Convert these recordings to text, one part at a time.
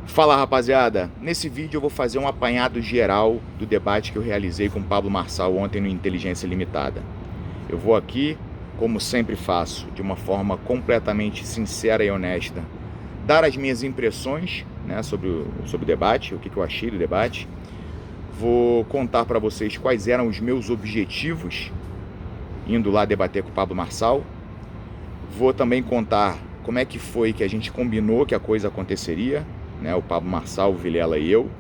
Fala, rapaziada, nesse vídeo eu vou fazer um apanhado geral do debate que eu realizei com o Pablo Marçal ontem no Inteligência Limitada. Eu vou aqui, como sempre faço, de uma forma completamente sincera e honesta, dar as minhas impressões, né, sobre o debate, o que eu achei do debate. Vou contar para vocês quais eram os meus objetivos indo lá debater com o Pablo Marçal. Vou também contar como é que foi que a gente combinou que a coisa aconteceria, né, o Pablo Marçal, o Vilela e eu.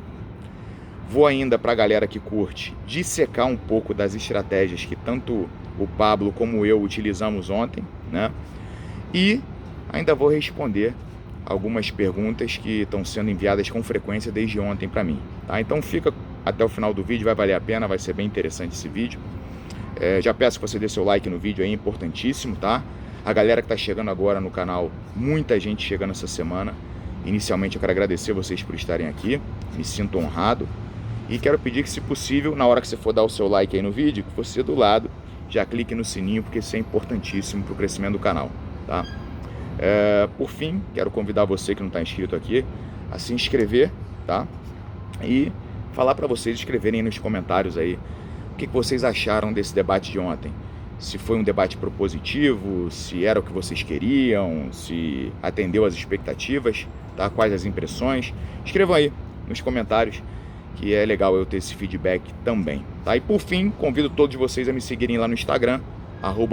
Vou ainda, para a galera que curte, dissecar um pouco das estratégias que tanto o Pablo como eu utilizamos ontem, né? E ainda vou responder algumas perguntas que estão sendo enviadas com frequência desde ontem para mim, tá? Então fica até o final do vídeo, vai valer a pena, vai ser bem interessante esse vídeo. Já peço que você dê seu like no vídeo, é importantíssimo, tá? A galera que está chegando agora no canal, muita gente chegando essa semana. Inicialmente eu quero agradecer vocês por estarem aqui, me sinto honrado. E quero pedir que, se possível, na hora que você for dar o seu like aí no vídeo, que você do lado já clique no sininho, porque isso é importantíssimo para o crescimento do canal, tá? Por fim, quero convidar você que não está inscrito aqui a se inscrever, tá? E falar para vocês escreverem nos comentários aí o que vocês acharam desse debate de ontem. Se foi um debate propositivo, se era o que vocês queriam, se atendeu às expectativas, tá? Quais as impressões. Escrevam aí nos comentários, que é legal eu ter esse feedback também, tá? E por fim, convido todos vocês a me seguirem lá no Instagram,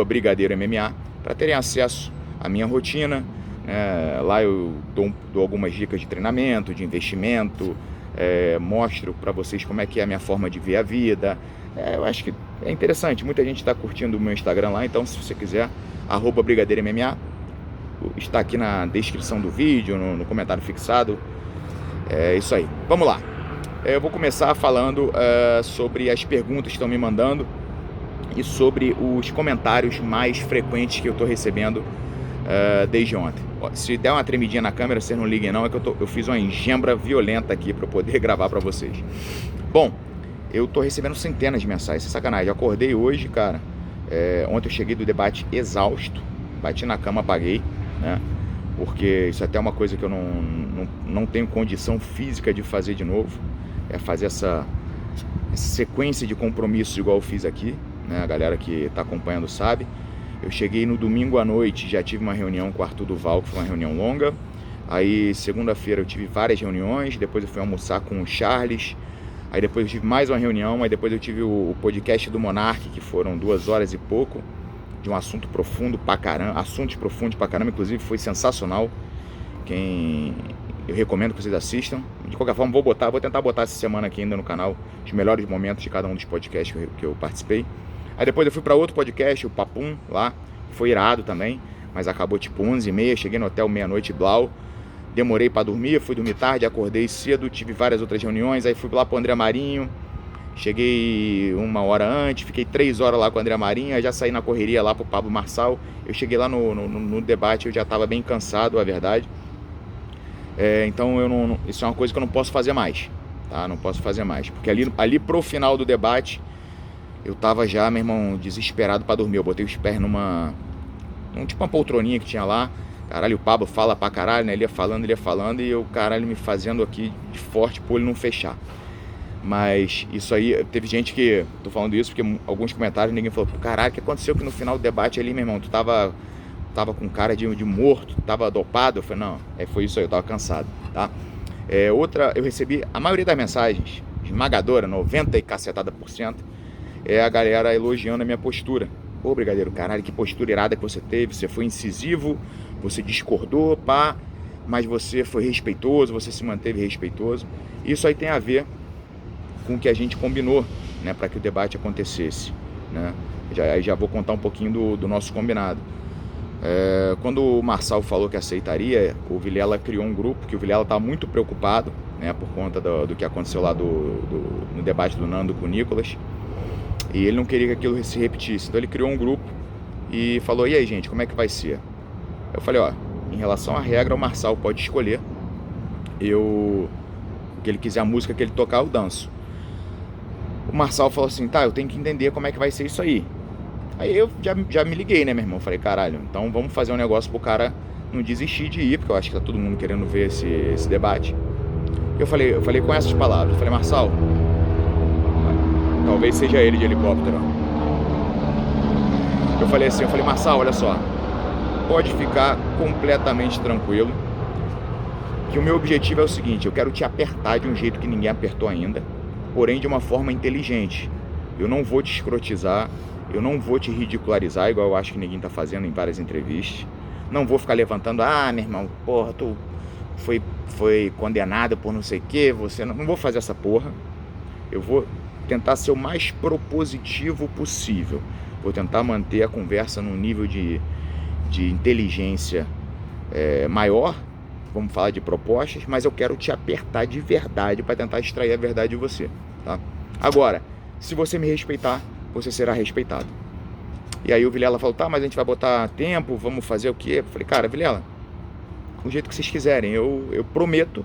@brigadeiromma, para terem acesso à minha rotina. Lá eu dou algumas dicas de treinamento, de investimento, mostro para vocês como é que é a minha forma de ver a vida. Eu acho que é interessante, muita gente está curtindo o meu Instagram lá, então se você quiser, @brigadeiromma, está aqui na descrição do vídeo, no comentário fixado. É isso aí, vamos lá. Eu vou começar falando sobre as perguntas que estão me mandando e sobre os comentários mais frequentes que eu estou recebendo desde ontem. Se der uma tremidinha na câmera, vocês não liguem não, é que eu fiz uma enjambra violenta aqui para poder gravar para vocês. Bom, eu tô recebendo centenas de mensagens, sem sacanagem. Eu acordei hoje, cara. Ontem eu cheguei do debate exausto, bati na cama, apaguei, né? Porque isso até é uma coisa que eu não tenho condição física de fazer de novo. Fazer essa sequência de compromissos igual eu fiz aqui, né? A galera que tá acompanhando sabe. Eu cheguei no domingo à noite, já tive uma reunião com o Arthur Duval, que foi uma reunião longa. Aí segunda-feira eu tive várias reuniões, depois eu fui almoçar com o Charles. Aí depois eu tive mais uma reunião, aí depois eu tive o podcast do Monark, que foram 2 horas e pouco, de um assunto profundo pra caramba, assuntos profundos pra caramba, inclusive foi sensacional. Eu recomendo que vocês assistam. De qualquer forma, vou tentar botar essa semana aqui ainda no canal os melhores momentos de cada um dos podcasts que eu participei. Aí depois eu fui para outro podcast, o Papum, lá, foi irado também, mas acabou tipo 11h30, cheguei no hotel meia-noite blau. Demorei para dormir, fui dormir tarde, acordei cedo, tive várias outras reuniões, aí fui lá pro André Marinho, cheguei 1 hora antes, fiquei 3 horas lá com o André Marinho, aí já saí na correria lá pro Pablo Marçal. Eu cheguei lá no debate, eu já estava bem cansado, a verdade. Então isso é uma coisa que eu não posso fazer mais, tá? Não posso fazer mais, porque ali pro final do debate, eu tava já, meu irmão, desesperado para dormir. Eu botei os pés tipo uma poltroninha que tinha lá. Caralho, o Pablo fala pra caralho, né? Ele ia falando e eu, caralho, me fazendo aqui de forte pro olho não fechar. Mas isso aí, teve gente que... Tô falando isso porque alguns comentários, ninguém falou, caralho, o que aconteceu que no final do debate ali, meu irmão, tu tava com cara de morto, tava dopado? Eu falei, não, foi isso aí, eu tava cansado, tá? Eu recebi a maioria das mensagens, esmagadora, 90 e cacetada%, a galera elogiando a minha postura. Pô, Brigadeiro, caralho, que postura irada que você teve, você foi incisivo, você discordou, pá, mas você foi respeitoso, você se manteve respeitoso. Isso aí tem a ver com o que a gente combinou, né, para que o debate acontecesse, né? Já vou contar um pouquinho do nosso combinado. Quando o Marçal falou que aceitaria, o Vilela criou um grupo, que o Vilela tá muito preocupado, né, por conta do que aconteceu lá no debate do Nando com o Nicolas. E ele não queria que aquilo se repetisse. Então ele criou um grupo e falou, e aí, gente, como é que vai ser? Eu falei, em relação à regra, o Marçal pode escolher. O que ele quiser, a música que ele tocar, eu danço. O Marçal falou assim, tá, eu tenho que entender como é que vai ser isso aí. Aí eu já me liguei, né, meu irmão? Falei, caralho, então vamos fazer um negócio pro cara não desistir de ir, porque eu acho que tá todo mundo querendo ver esse debate. Eu falei com essas palavras, eu falei, Marçal, talvez seja ele de helicóptero. Eu falei assim, Marçal, olha só, pode ficar completamente tranquilo, que o meu objetivo é o seguinte, eu quero te apertar de um jeito que ninguém apertou ainda, porém de uma forma inteligente. Eu não vou te escrotizar, eu não vou te ridicularizar, igual eu acho que ninguém tá fazendo em várias entrevistas. Não vou ficar levantando, meu irmão, porra, tu foi condenado por não sei o que, você não vou fazer essa porra. Eu vou tentar ser o mais propositivo possível. Vou tentar manter a conversa num nível de inteligência maior. Vamos falar de propostas, mas eu quero te apertar de verdade para tentar extrair a verdade de você, tá? Agora, se você me respeitar, você será respeitado. E aí o Vilela falou, tá, mas a gente vai botar tempo, vamos fazer o quê? Eu falei, cara, Vilela, do jeito que vocês quiserem, eu prometo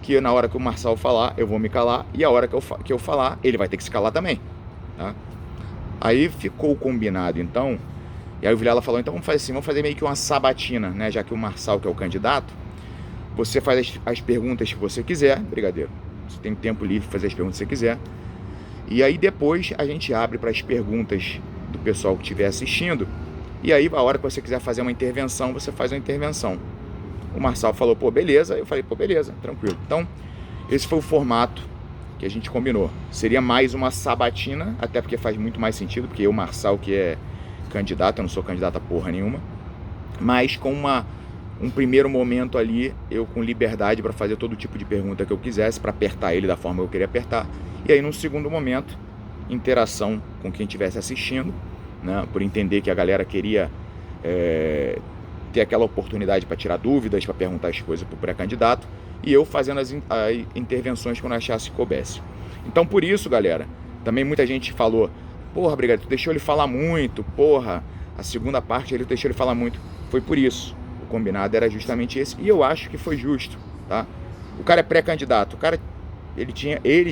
que na hora que o Marçal falar, eu vou me calar, e a hora que eu falar, ele vai ter que se calar também, tá? Aí ficou combinado, então, e aí o Vilela falou, então vamos fazer assim, vamos fazer meio que uma sabatina, né, já que o Marçal, que é o candidato, você faz as perguntas que você quiser, brigadeiro, você tem tempo livre para fazer as perguntas que você quiser, e aí depois a gente abre para as perguntas do pessoal que estiver assistindo, e aí a hora que você quiser fazer uma intervenção, você faz uma intervenção. O Marçal falou, pô, beleza, eu falei, pô, beleza, tranquilo. Então, esse foi o formato que a gente combinou. Seria mais uma sabatina, até porque faz muito mais sentido, porque o Marçal que é candidato, eu não sou candidato a porra nenhuma, mas com um primeiro momento ali, eu com liberdade para fazer todo tipo de pergunta que eu quisesse, para apertar ele da forma que eu queria apertar, e aí num segundo momento, interação com quem estivesse assistindo, né, por entender que a galera queria ter aquela oportunidade para tirar dúvidas, para perguntar as coisas para o pré-candidato, e eu fazendo as intervenções quando eu achasse que coubesse. Então por isso, galera, também muita gente falou, porra, Brigadeiro, tu deixou ele falar muito, porra, a segunda parte ele deixou ele falar muito. Foi por isso, o combinado era justamente esse, e eu acho que foi justo, tá? O cara é pré-candidato, o cara ele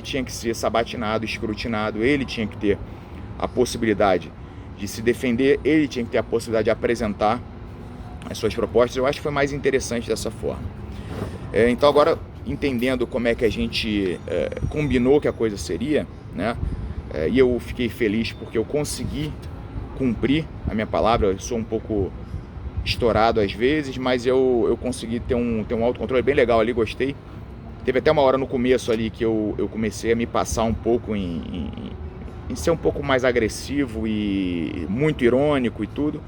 tinha que ser sabatinado, escrutinado, ele tinha que ter a possibilidade de se defender, ele tinha que ter a possibilidade de apresentar as suas propostas. Eu acho que foi mais interessante dessa forma. Então agora, entendendo como é que a gente combinou que a coisa seria, né? E eu fiquei feliz porque eu consegui cumprir a minha palavra. Eu sou um pouco estourado às vezes, mas eu consegui ter um autocontrole bem legal ali, gostei. Teve até uma hora no começo ali que eu comecei a me passar um pouco em ser um pouco mais agressivo e muito irônico e tudo.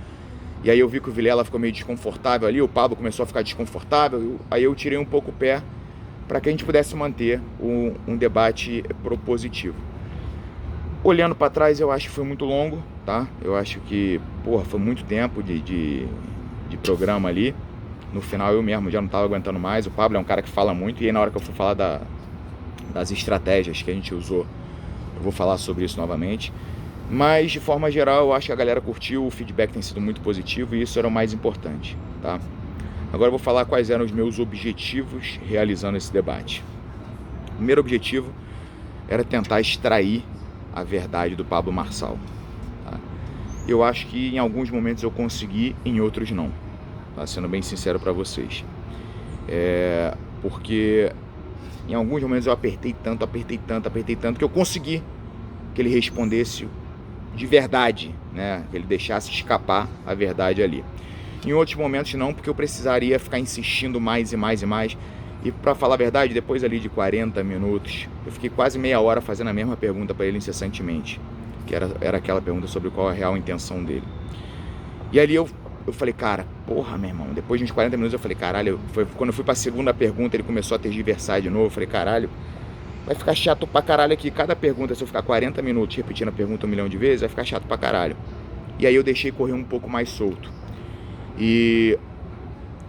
E aí eu vi que o Vilela ficou meio desconfortável ali, o Pablo começou a ficar desconfortável, aí eu tirei um pouco o pé para que a gente pudesse manter um debate propositivo. Olhando para trás, eu acho que foi muito longo, tá? Eu acho que, porra, foi muito tempo de programa ali. No final eu mesmo já não estava aguentando mais. O Pablo é um cara que fala muito, e aí na hora que eu for falar das estratégias que a gente usou, eu vou falar sobre isso novamente. Mas de forma geral eu acho que a galera curtiu, o feedback tem sido muito positivo, e isso era o mais importante, tá? Agora eu vou falar quais eram os meus objetivos realizando esse debate. O primeiro objetivo era tentar extrair a verdade do Pablo Marçal, tá? Eu acho que em alguns momentos eu consegui, em outros não, tá? Sendo bem sincero para vocês, porque em alguns momentos eu apertei tanto que eu consegui que ele respondesse de verdade, né? Que ele deixasse escapar a verdade ali. Em outros momentos não, porque eu precisaria ficar insistindo mais e mais e mais. E para falar a verdade, depois ali de 40 minutos, eu fiquei quase meia hora fazendo a mesma pergunta para ele incessantemente, que era aquela pergunta sobre qual a real intenção dele. E ali eu falei, cara, porra, meu irmão, depois de uns 40 minutos eu falei, caralho, quando eu fui para a segunda pergunta, ele começou a tergiversar de novo. Eu falei, caralho, vai ficar chato pra caralho aqui. Cada pergunta, se eu ficar 40 minutos repetindo a pergunta 1 milhão de vezes, vai ficar chato pra caralho. E aí eu deixei correr um pouco mais solto. E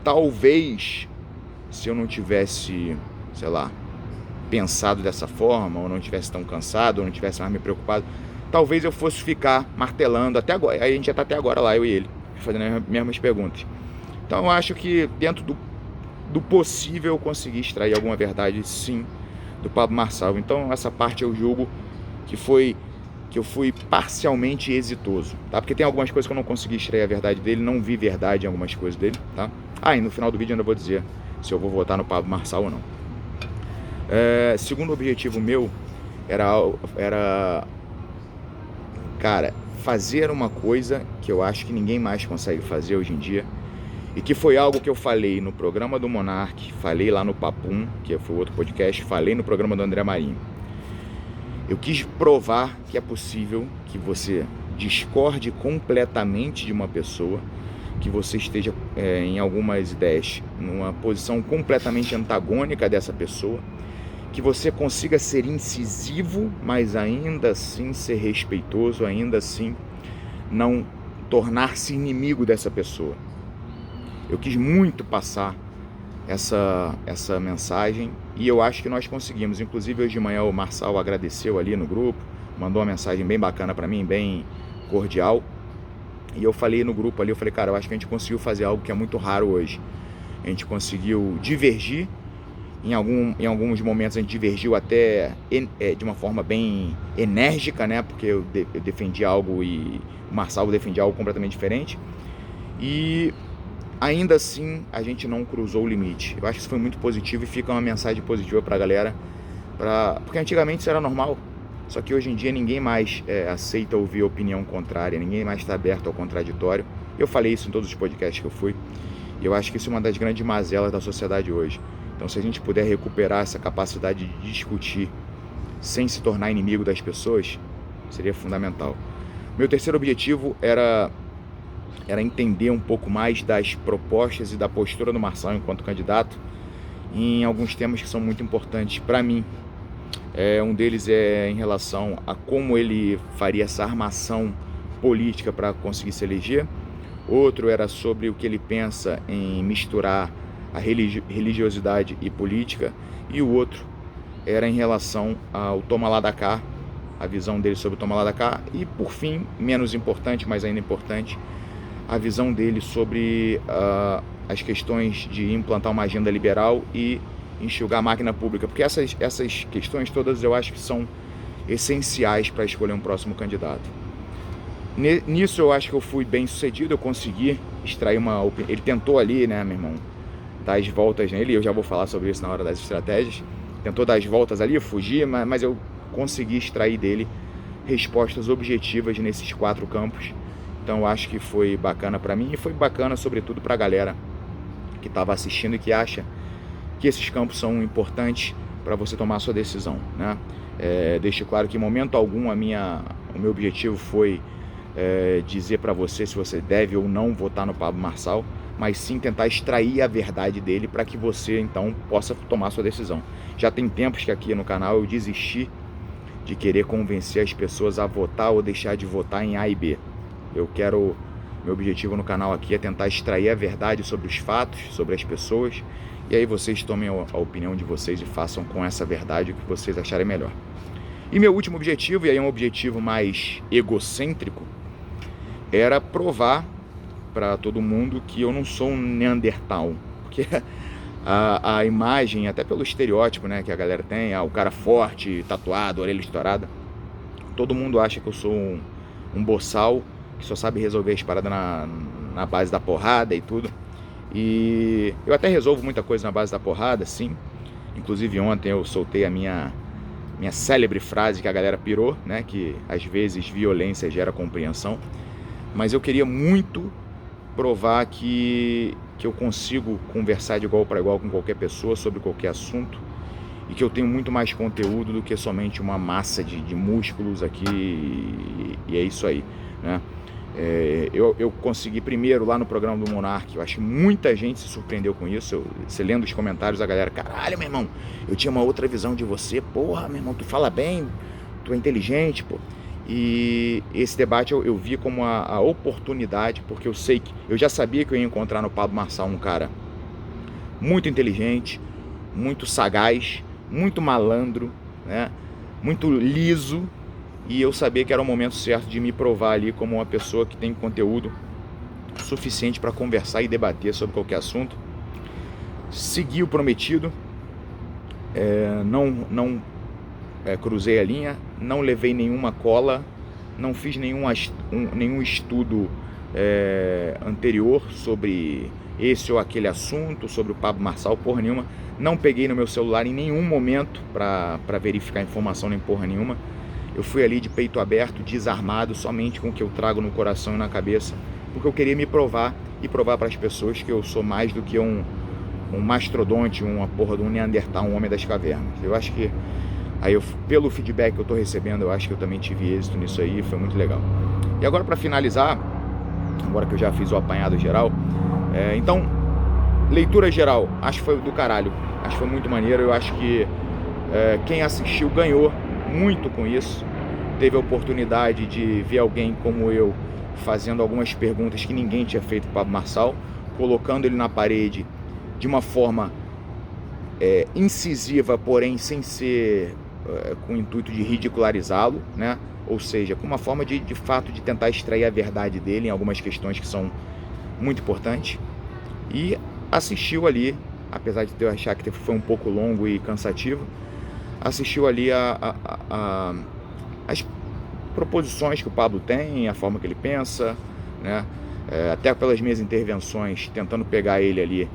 talvez, se eu não tivesse, sei lá, pensado dessa forma, ou não tivesse tão cansado, ou não tivesse mais me preocupado, talvez eu fosse ficar martelando até agora. Aí a gente já tá até agora lá, eu e ele, fazendo as mesmas perguntas. Então eu acho que dentro do possível eu consegui extrair alguma verdade, sim, do Pablo Marçal. Então essa parte eu julgo que eu fui parcialmente exitoso, tá? Porque tem algumas coisas que eu não consegui extrair a verdade dele, não vi verdade em algumas coisas dele, tá? E no final do vídeo eu ainda vou dizer se eu vou votar no Pablo Marçal ou não. Segundo objetivo meu era, cara, fazer uma coisa que eu acho que ninguém mais consegue fazer hoje em dia, e que foi algo que eu falei no programa do Monark, falei lá no Papum, que foi outro podcast, falei no programa do André Marinho. Eu quis provar que é possível que você discorde completamente de uma pessoa, que você esteja em algumas ideias numa posição completamente antagônica dessa pessoa, que você consiga ser incisivo, mas ainda assim ser respeitoso, ainda assim não tornar-se inimigo dessa pessoa. Eu quis muito passar essa mensagem e eu acho que nós conseguimos. Inclusive hoje de manhã o Marçal agradeceu ali no grupo, mandou uma mensagem bem bacana para mim, bem cordial. E eu falei no grupo ali, eu falei, cara, eu acho que a gente conseguiu fazer algo que é muito raro hoje. A gente conseguiu divergir, em alguns momentos a gente divergiu até de uma forma bem enérgica, né? Porque eu defendi algo e o Marçal defendia algo completamente diferente. E ainda assim a gente não cruzou o limite. Eu acho que isso foi muito positivo e fica uma mensagem positiva pra galera. Porque antigamente isso era normal. Só que hoje em dia ninguém mais aceita ouvir opinião contrária, ninguém mais está aberto ao contraditório. Eu falei isso em todos os podcasts que eu fui. E eu acho que isso é uma das grandes mazelas da sociedade hoje. Então, se a gente puder recuperar essa capacidade de discutir sem se tornar inimigo das pessoas, seria fundamental. Meu terceiro objetivo era entender um pouco mais das propostas e da postura do Marçal enquanto candidato em alguns temas que são muito importantes para mim. Um deles é em relação a como ele faria essa armação política para conseguir se eleger. Outro era sobre o que ele pensa em misturar a religiosidade e política. E o outro era em relação ao toma lá da cá, a visão dele sobre o toma lá da cá. E por fim, menos importante, mas ainda importante, a visão dele sobre as questões de implantar uma agenda liberal e enxugar a máquina pública, porque essas questões todas eu acho que são essenciais para escolher um próximo candidato. Nisso eu acho que eu fui bem sucedido, eu consegui extrair uma opinião. Ele tentou ali, né, meu irmão, dar as voltas nele, eu já vou falar sobre isso na hora das estratégias. Tentou dar as voltas ali, eu fugi, mas eu consegui extrair dele respostas objetivas nesses 4 campos. Então eu acho que foi bacana para mim e foi bacana sobretudo para a galera que estava assistindo e que acha que esses campos são importantes para você tomar a sua decisão, né? Deixo claro que em momento algum o meu objetivo foi dizer para você se você deve ou não votar no Pablo Marçal, mas sim tentar extrair a verdade dele para que você então possa tomar a sua decisão. Já tem tempos que aqui no canal eu desisti de querer convencer as pessoas a votar ou deixar de votar em A e B. Meu objetivo no canal aqui é tentar extrair a verdade sobre os fatos, sobre as pessoas, e aí vocês tomem a opinião de vocês e façam com essa verdade o que vocês acharem melhor. E meu último objetivo, e aí é um objetivo mais egocêntrico, era provar para todo mundo que eu não sou um Neandertal, porque a imagem, até pelo estereótipo, né, que a galera tem, o cara forte, tatuado, orelha estourada, todo mundo acha que eu sou um boçal que só sabe resolver as paradas na base da porrada e tudo. E eu até resolvo muita coisa na base da porrada, sim. Inclusive ontem eu soltei a minha célebre frase que a galera pirou, né, que às vezes violência gera compreensão. Mas eu queria muito provar que eu consigo conversar de igual para igual com qualquer pessoa sobre qualquer assunto e que eu tenho muito mais conteúdo do que somente uma massa de músculos aqui, e é isso aí, né? Eu consegui primeiro lá no programa do Monark, eu acho que muita gente se surpreendeu com isso. Você lendo os comentários, a galera, caralho, meu irmão, eu tinha uma outra visão de você, porra, meu irmão, tu fala bem, tu é inteligente, pô. E esse debate eu vi como a oportunidade, porque eu sei que eu já sabia que eu ia encontrar no Pablo Marçal um cara muito inteligente, muito sagaz, muito malandro, né? Muito liso. E eu sabia que era o momento certo de me provar ali como uma pessoa que tem conteúdo suficiente para conversar e debater sobre qualquer assunto. Segui o prometido, não cruzei a linha, não levei nenhuma cola, não fiz nenhum estudo anterior sobre esse ou aquele assunto sobre o Pablo Marçal, porra nenhuma. Não peguei no meu celular em nenhum momento para verificar informação nem porra nenhuma. Eu fui ali de peito aberto, desarmado, somente com o que eu trago no coração e na cabeça, porque eu queria me provar e provar para as pessoas que eu sou mais do que um mastrodonte, uma porra de um Neandertal, um homem das cavernas. Eu acho que, aí pelo feedback que eu estou recebendo, eu acho que eu também tive êxito nisso aí, foi muito legal. E agora, para finalizar, agora que eu já fiz o apanhado geral, então, leitura geral, acho que foi do caralho, acho que foi muito maneiro. Eu acho que quem assistiu ganhou muito com isso, teve a oportunidade de ver alguém como eu fazendo algumas perguntas que ninguém tinha feito para o Pablo Marçal, colocando ele na parede de uma forma incisiva, porém sem ser com o intuito de ridicularizá-lo, né? Ou seja, com uma forma de fato de tentar extrair a verdade dele em algumas questões que são muito importantes. E assistiu ali, apesar de eu achar que foi um pouco longo e cansativo, assistiu ali as proposições que o Pablo tem, a forma que ele pensa, né? Até pelas minhas intervenções, tentando pegar ele ali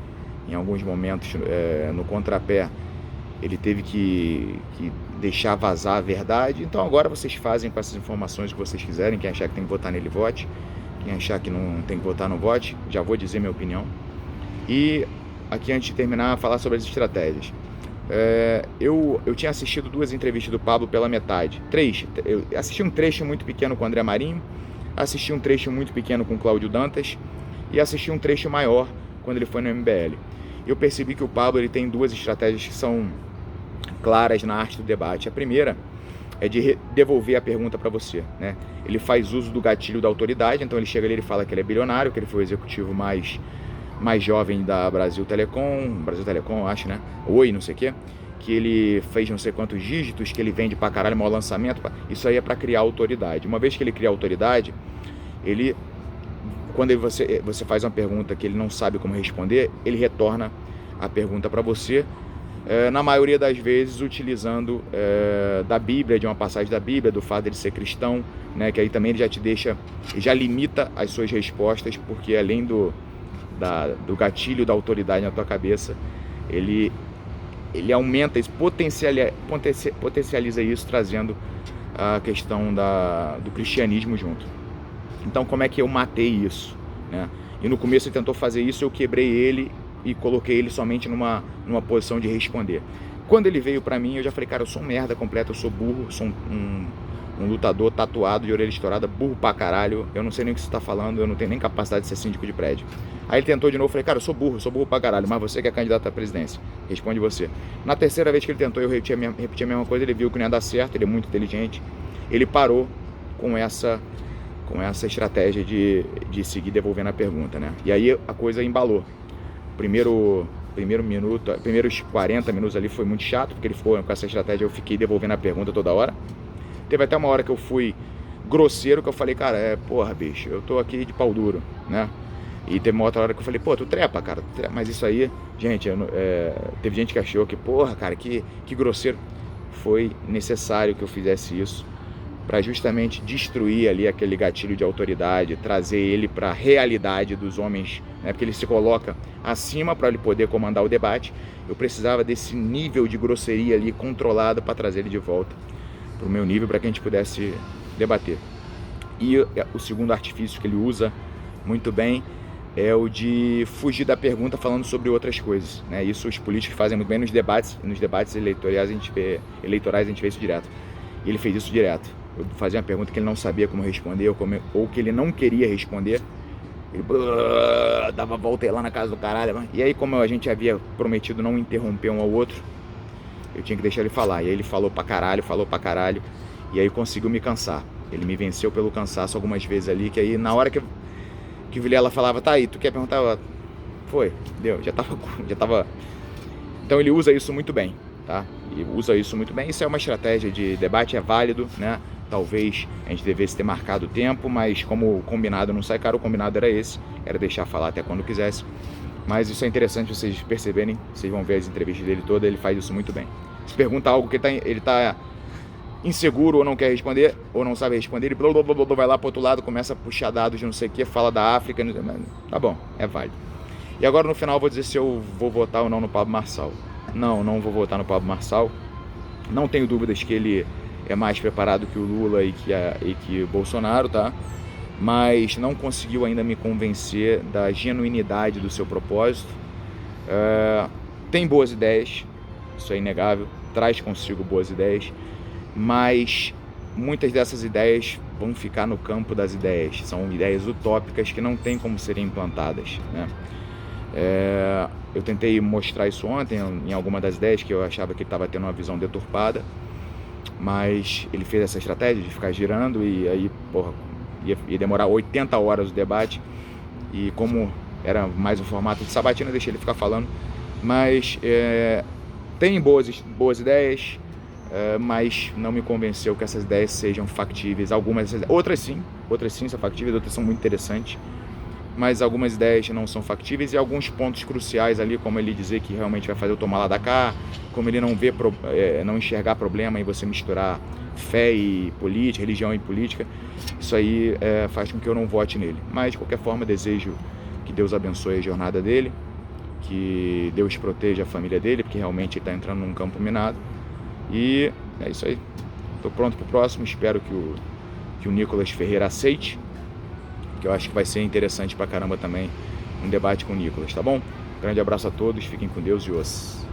em alguns momentos no contrapé, ele teve que deixar vazar a verdade. Então agora vocês fazem com essas informações o que vocês quiserem. Quem achar que tem que votar nele, vote. Quem achar que não tem que votar, não vote. Já vou dizer minha opinião. E aqui, antes de terminar, falar sobre as estratégias. Eu tinha assistido 2 entrevistas do Pablo pela metade. 3. Eu assisti um trecho muito pequeno com o André Marinho, assisti um trecho muito pequeno com o Cláudio Dantas e assisti um trecho maior quando ele foi no MBL. Eu percebi que o Pablo ele tem 2 estratégias que são claras na arte do debate. A primeira é de devolver a pergunta para você, né? Ele faz uso do gatilho da autoridade, então ele chega ali e fala que ele é bilionário, que ele foi o executivo mais jovem da Brasil Telecom, acho, né? Oi, não sei o quê, que ele fez não sei quantos dígitos, que ele vende pra caralho, maior lançamento. Isso aí é para criar autoridade. Uma vez que ele cria autoridade, quando você faz uma pergunta que ele não sabe como responder, ele retorna a pergunta para você, na maioria das vezes utilizando da Bíblia, de uma passagem da Bíblia, do fato de ele ser cristão, né? Que aí também ele já te deixa, já limita as suas respostas, porque além do gatilho da autoridade na tua cabeça, ele aumenta isso, potencializa isso, trazendo a questão do cristianismo junto. Então, como é que eu matei isso, né? E no começo ele tentou fazer isso, eu quebrei ele e coloquei ele somente numa posição de responder. Quando ele veio pra mim, eu já falei, cara, eu sou um merda completo, eu sou burro, sou um lutador tatuado, de orelha estourada, burro pra caralho, eu não sei nem o que você tá falando, eu não tenho nem capacidade de ser síndico de prédio. Aí ele tentou de novo, eu falei, cara, eu sou burro pra caralho, mas você que é candidato à presidência, responde você. Na terceira vez que ele tentou, eu repeti a mesma coisa, ele viu que não ia dar certo, ele é muito inteligente, ele parou com essa estratégia de seguir devolvendo a pergunta, né? E aí a coisa embalou. Primeiros 40 minutos ali foi muito chato, porque ele ficou com essa estratégia, eu fiquei devolvendo a pergunta toda hora. Teve até uma hora que eu fui grosseiro, que eu falei, cara, porra, bicho, eu tô aqui de pau duro, né? E teve uma outra hora que eu falei, pô, tu trepa, cara, mas isso aí, gente, teve gente que achou que, porra, cara, que grosseiro. Foi necessário que eu fizesse isso para justamente destruir ali aquele gatilho de autoridade, trazer ele para a realidade dos homens, né? Porque ele se coloca acima para ele poder comandar o debate. Eu precisava desse nível de grosseria ali controlado para trazer ele de volta para o meu nível, para que a gente pudesse debater. E o segundo artifício que ele usa muito bem é o de fugir da pergunta falando sobre outras coisas, né? Isso os políticos fazem muito bem nos debates eleitorais, a gente vê isso direto. E ele fez isso direto. Eu fazia uma pergunta que ele não sabia como responder, ou que ele não queria responder, ele dava volta aí lá na casa do caralho. E aí, como a gente havia prometido não interromper um ao outro, eu tinha que deixar ele falar. E aí ele falou pra caralho, e aí conseguiu me cansar. Ele me venceu pelo cansaço algumas vezes ali, que aí na hora que o Vilela falava, tá aí, tu quer perguntar? Foi, deu, já tava. Então ele usa isso muito bem, tá? E usa isso muito bem. Isso é uma estratégia de debate, é válido, né? Talvez a gente devesse ter marcado o tempo, mas como o combinado não sai caro, o combinado era esse, era deixar falar até quando quisesse. Mas isso é interessante vocês perceberem, vocês vão ver as entrevistas dele todas, ele faz isso muito bem. Se pergunta algo que ele tá inseguro ou não quer responder, ou não sabe responder, ele vai lá pro outro lado, começa a puxar dados de não sei o que, fala da África, tá bom, é válido. E agora no final eu vou dizer se eu vou votar ou não no Pablo Marçal. Não vou votar no Pablo Marçal. Não tenho dúvidas que ele é mais preparado que o Lula e que o Bolsonaro, tá? Mas não conseguiu ainda me convencer da genuinidade do seu propósito. Tem boas ideias, isso é inegável, traz consigo boas ideias, mas muitas dessas ideias vão ficar no campo das ideias, são ideias utópicas que não tem como serem implantadas, né? Eu tentei mostrar isso ontem em alguma das ideias que eu achava que ele estava tendo uma visão deturpada, mas ele fez essa estratégia de ficar girando e aí, porra, ia demorar 80 horas o debate, e como era mais um formato de sabatina, eu deixei ele ficar falando, mas tem boas ideias, mas não me convenceu que essas ideias sejam factíveis. Outras sim são factíveis, outras são muito interessantes, mas algumas ideias não são factíveis, e alguns pontos cruciais ali, como ele dizer que realmente vai fazer o tomar lá da cá, como ele não enxergar problema em você misturar fé e política, religião e política, isso aí faz com que eu não vote nele. Mas de qualquer forma, desejo que Deus abençoe a jornada dele, que Deus proteja a família dele, porque realmente ele está entrando num campo minado. E é isso aí. Estou pronto para o próximo. Espero que o Nicolas Ferreira aceite, que eu acho que vai ser interessante pra caramba também um debate com o Nicolas, tá bom? Grande abraço a todos, fiquem com Deus e os.